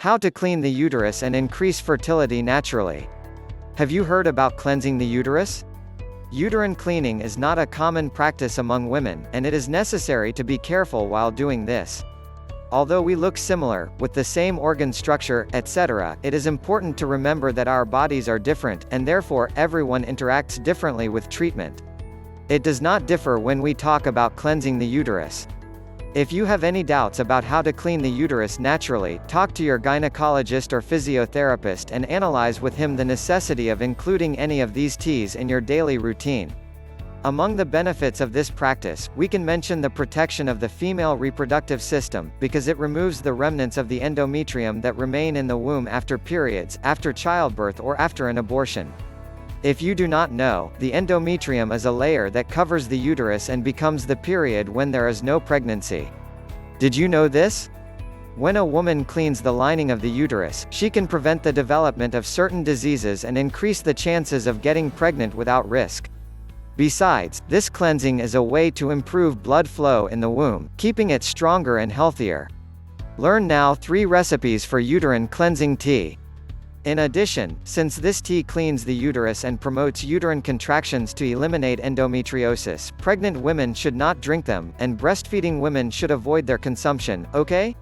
How to clean the uterus and increase fertility naturally. Have you heard about cleansing the uterus? Uterine cleaning is not a common practice among women, and it is necessary to be careful while doing this. Although we look similar, with the same organ structure, etc., it is important to remember that our bodies are different, and therefore, everyone interacts differently with treatment. It does not differ when we talk about cleansing the uterus. If you have any doubts about how to clean the uterus naturally, talk to your gynecologist or physiotherapist and analyze with him the necessity of including any of these teas in your daily routine. Among the benefits of this practice, we can mention the protection of the female reproductive system, because it removes the remnants of the endometrium that remain in the womb after periods, after childbirth or after an abortion. If you do not know, the endometrium is a layer that covers the uterus and becomes the period when there is no pregnancy. Did you know this? When a woman cleans the lining of the uterus, she can prevent the development of certain diseases and increase the chances of getting pregnant without risk. Besides, this cleansing is a way to improve blood flow in the womb, keeping it stronger and healthier. Learn now 3 recipes for uterine cleansing tea. In addition, since this tea cleans the uterus and promotes uterine contractions to eliminate endometriosis, pregnant women should not drink them, and breastfeeding women should avoid their consumption, okay?